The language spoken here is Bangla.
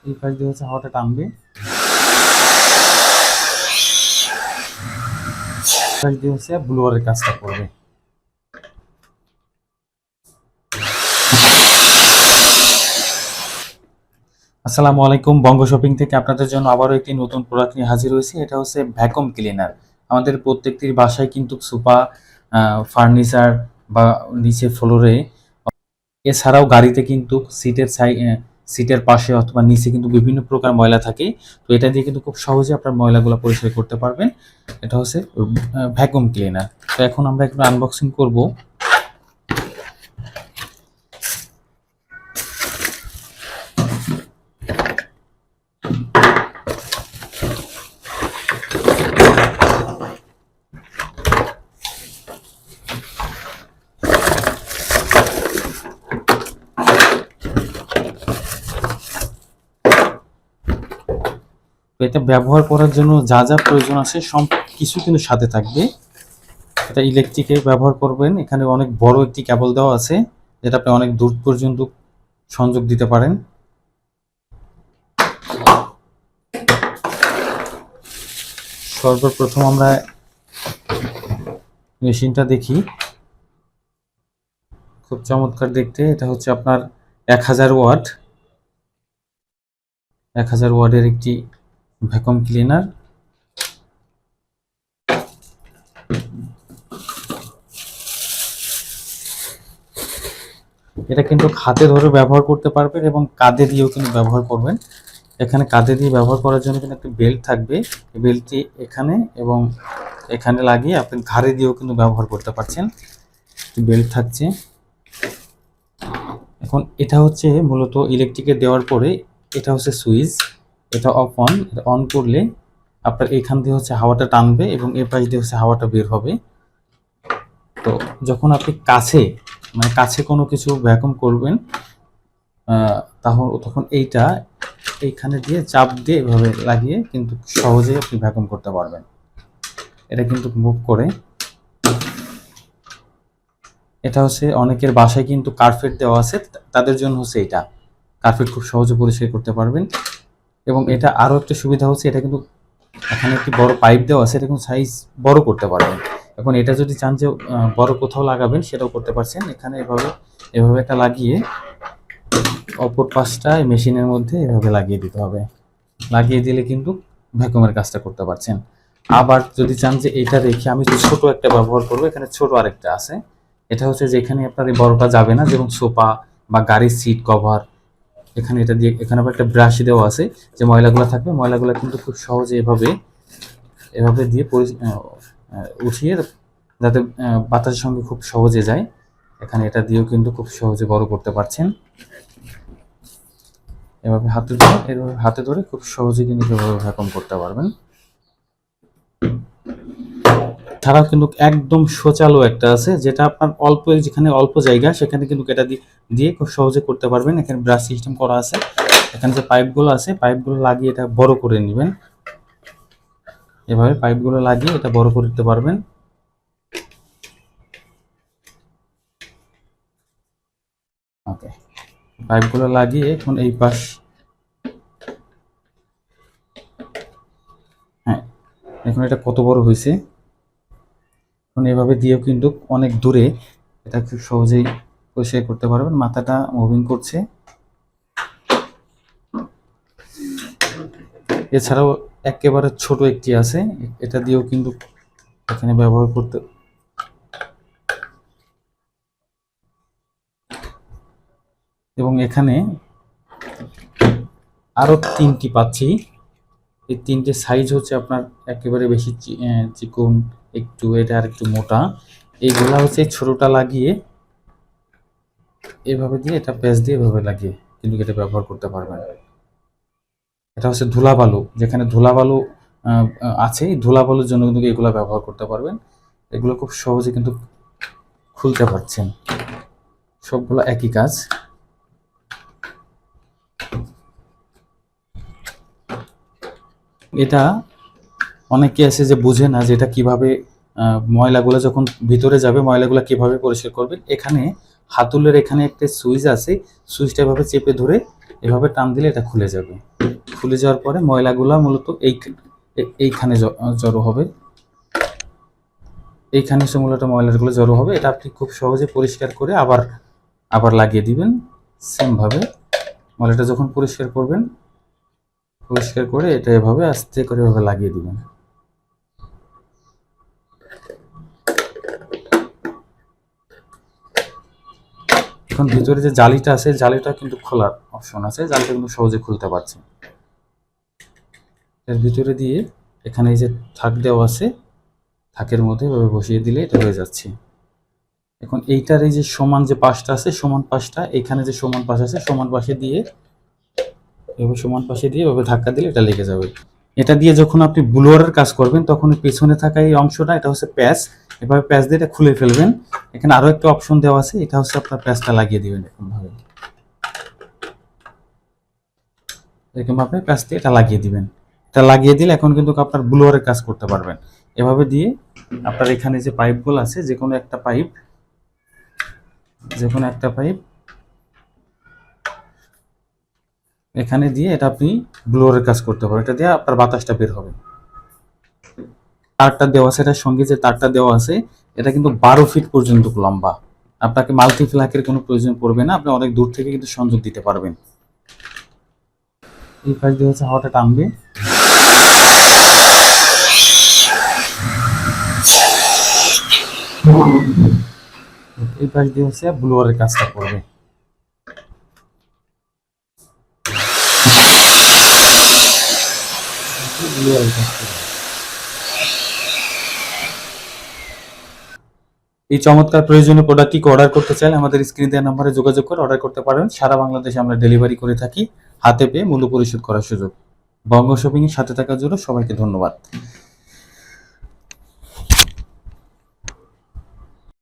এই পাশ দিয়ে হচ্ছে হাওয়াটা টানবে, পাশ দিয়ে হচ্ছে ব্লোয়ারের কাজটা করবে। আসসালামু আলাইকুম, বঙ্গ শপিং থেকে আপনাদের জন্য আবারও একটি নতুন প্রোডাক্ট নিয়ে হাজির হয়েছি। এটা হচ্ছে ভ্যাকুয়াম ক্লিনার। আমাদের প্রত্যেকটির বাসায় কিন্তু সোফা, ফার্নিচার বা নিচে ফ্লোরে, এছাড়াও গাড়িতে কিন্তু সিটের পাশে অথবা নিচে কিন্তু বিভিন্ন প্রকার ময়লা থাকে। তো এটা দিয়ে কিন্তু খুব সহজে আপনার ময়লাগুলো পরিষ্কার করতে পারবেন। এটা হচ্ছে ভ্যাকুয়াম ক্লিনার। তো এখন আমরা একটু আনবক্সিং করব। তো এটা ব্যবহার করার জন্য যা যা প্রয়োজন আছে সব কিছু কিন্তু সাথে থাকবে। এটা ইলেকট্রিকে ব্যবহার করবেন। এখানে অনেক বড় একটি কেবল দেওয়া আছে, যেটা আপনি অনেক দূর পর্যন্ত সংযোগ দিতে পারেন। সর্বপ্রথম আমরা মেশিনটা দেখি, খুব চমৎকার দেখতে। এটা হচ্ছে আপনার 1000 ওয়াট, 1000 ওয়াটের একটি ভ্যাকুয়াম ক্লিনার। এটা কিন্তু হাতে ধরে ব্যবহার করতে পারবেন এবং কাঁধে দিয়েও কিন্তু ব্যবহার করবেন। এখানে কাঁধে দিয়ে ব্যবহার করার জন্য কিন্তু একটা বেল্ট থাকবে। এই বেল্টটি এখানে এবং এখানে লাগিয়ে আপনি ঘাড়ে দিয়েও কিন্তু ব্যবহার করতে পারছেন। বেল্ট থাকছে। এখন এটা হচ্ছে মূলত ইলেকট্রিকে দেওয়ার পরে এটা হচ্ছে সুইচ, এটা অন করলে আপনার এখান দিয়ে হচ্ছে হাওয়াটা টানবে এবং এর পাশ দিয়ে হচ্ছে হাওয়াটা বের হবে। তো যখন আপনি কাছে কোনো কিছু ভ্যাকুয়াম করবেন, তখন এইখানে দিয়ে চাপ দিয়ে এভাবে লাগিয়ে কিন্তু সহজেই আপনি ভ্যাকুয়াম করতে পারবেন। এটা কিন্তু মুভ করে। এটা হচ্ছে অনেকের বাসায় কিন্তু কার্পেট দেওয়া আছে, তাদের জন্য হচ্ছে এটা কার্পেট খুব সহজে পরিষ্কার করতে পারবেন। এবং এটা আরও একটা সুবিধা হচ্ছে, এটা কিন্তু এখানে একটি বড় পাইপ দেওয়া আছে, এটা কিন্তু সাইজ বড় করতে পারবেন। এখন এটা যদি চান যে বড় কোথাও লাগাবেন সেটাও করতে পারছেন। এখানে এভাবে একটা লাগিয়ে অপর পাশটা মেশিনের মধ্যে এভাবে লাগিয়ে দিতে হবে। লাগিয়ে দিলে কিন্তু ভ্যাকুয়ামের কাজটা করতে পারছেন। আবার যদি চান যে এটা রেখে আমি ছোট একটা ব্যবহার করবো, এখানে ছোট আরেকটা আছে। এটা হচ্ছে যেখানে আপনার এই বড়টা যাবে না, যেমন সোফা বা গাড়ির সিট কভার, এখানে এটা দিয়ে এখানে আবার একটা ব্রাশ দেওয়া আছে, যে ময়লাগুলো থাকবে ময়লাগুলো কিন্তু খুব সহজে এভাবে দিয়ে উঠিয়ে যাতে বাতাসের সঙ্গে খুব সহজে যায়। এখানে এটা দিয়েও কিন্তু খুব সহজে বড় করতে পারছেন। এভাবে হাতে ধরে খুব সহজে কিন্তু এভাবে ভ্যাকুয়াম করতে পারবেন। ছাড়াও কিন্তু একদম সোচালো একটা আছে, যেটা আপনার যেখানে অল্প জায়গা সেখানে কিন্তু এটা দিয়ে খুব সহজে করতে পারবেন। এখানে ব্রাশ সিস্টেম করা আছে। এখানে যে পাইপগুলো আছে, পাইপগুলো লাগিয়ে এটা বড় করে নেবেন। এভাবে পাইপগুলো লাগিয়ে এটা বড় করে দিতে পারবেন। ওকে, পাইপগুলো লাগিয়ে এখন এই পাশ, হ্যাঁ, এখন এটা কত বড় হয়েছে। এখন এভাবে দিয়েও কিন্তু অনেক দূরে এটা খুব সহজেই পরিষ্কার করতে পারবেন। মাথাটা মুভিং করছে। এছাড়াও একেবারে ছোট একটি আছে, এটা দিয়েও কিন্তু এখানে ব্যবহার করতে, এবং এখানে আরো 3টি পাচ্ছি। এই 3টে সাইজ হচ্ছে আপনার একেবারে বেশি চিকন, একটু এটা আর একটু মোটা। এইগুলা হচ্ছে ছোটটা লাগিয়ে এভাবে দিয়ে এটা পেঁচ দিয়ে এভাবে লাগিয়ে কিন্তু এটা ব্যবহার করতে পারবেন। এটা হচ্ছে ধুলাবালু, যেখানে ধুলাবালু আছে, এই ধুলাবালুর জন্য কিন্তু এগুলো ব্যবহার করতে পারবেন। এগুলো খুব সহজে কিন্তু খুলতে পারছেন। সবগুলো একই কাজ। এটা অনেকে আছে যে বুঝে না যে এটা কিভাবে ময়লাগুলো যখন ভিতরে যাবে ময়লাগুলো কিভাবে পরিষ্কার করবেন। এখানে হাতুলের এখানে একটা সুইচ আছে, সুইচটা এভাবে চেপে ধরে এভাবে টান দিলে এটা খুলে যাবে। খুলে যাওয়ার পরে ময়লাগুলা মূলত এইখানে জড়ো হবে, এইখানে এসে মূলত ময়লাগুলো জড়ো হবে। এটা আপনি খুব সহজে পরিষ্কার করে আবার লাগিয়ে দিবেন। সেমভাবে ময়লাটা যখন পরিষ্কার করবেন, পরিষ্কার করে এটা এভাবে আস্তে করে এভাবে লাগিয়ে দিবেন। এখন ভিতরে যে জালিটা আছে, জালিটা কিন্তু খোলার অপশন আছে, জালিটা কিন্তু সহজে খুলতে পারছে। এর ভিতরে দিয়ে এখানে এই যে থাক দেওয়া আছে, থাকের মধ্যে এভাবে বসিয়ে দিলে এটা হয়ে যাচ্ছে। এখন এইটার এই যে সমান যে পাশটা আছে, সমান পাশটা এখানে যে সমান পাশ আছে, সমান পাশে দিয়ে এভাবে সমান পাশে দিয়ে এভাবে ধাক্কা দিলে এটা লেগে যাবে। এটা দিয়ে যখন আপনি ব্লোয়ারের কাজ করবেন তখন পেছনে থাকা এই অংশটা, এটা হচ্ছে প্যাচ, এভাবে প্যাচ দিয়ে এটা খুলে ফেলবেন। এখানে আরো একটা অপশন দেওয়া আছে, এটা হচ্ছে আপনার প্যাচটা লাগিয়ে দিবেন এরকমভাবে, এরকমভাবে প্যাচ দিয়ে এটা লাগিয়ে দিবেন। এটা লাগিয়ে দিলে এখন কিন্তু আপনার ব্লোয়ারের কাজ করতে পারবেন। এভাবে দিয়ে আপনার এখানে যে পাইপগুলো আছে, যে কোনো একটা পাইপ এখানে দিয়ে এটা আপনি ব্লোয়ারের কাজ করতে পারবেন। এটা দিয়ে আপনার বাতাসটা বের হবে। তারটা দেওয়া আছে, এটার সঙ্গে যে তারটা দেওয়া আছে এটা কিন্তু 12 ফিট পর্যন্ত লম্বা। আপনাকে মাল্টি ফ্ল্যাকের কোনো প্রয়োজন পড়বে না, আপনি অনেক দূর থেকে কিন্তু সংযোগ দিতে পারবেন। এই পাশ দিয়ে হচ্ছে হাওয়াটা টানবে, এই পাশ দিয়ে হচ্ছে ব্লোয়ারের কাজটা করবে। এই চমৎকার প্রয়োজনীয় প্রোডাক্টটি অর্ডার করতে চাইলে আমাদের স্ক্রিনে দেওয়া নম্বরে যোগাযোগ করে অর্ডার করতে পারেন। সারা বাংলাদেশে আমরা ডেলিভারি করে থাকি, হাতে পেয়ে মূল্য পরিশোধ করার সুযোগ। বঙ্গ শপিং এর সাথে থাকার জন্য সবাইকে ধন্যবাদ।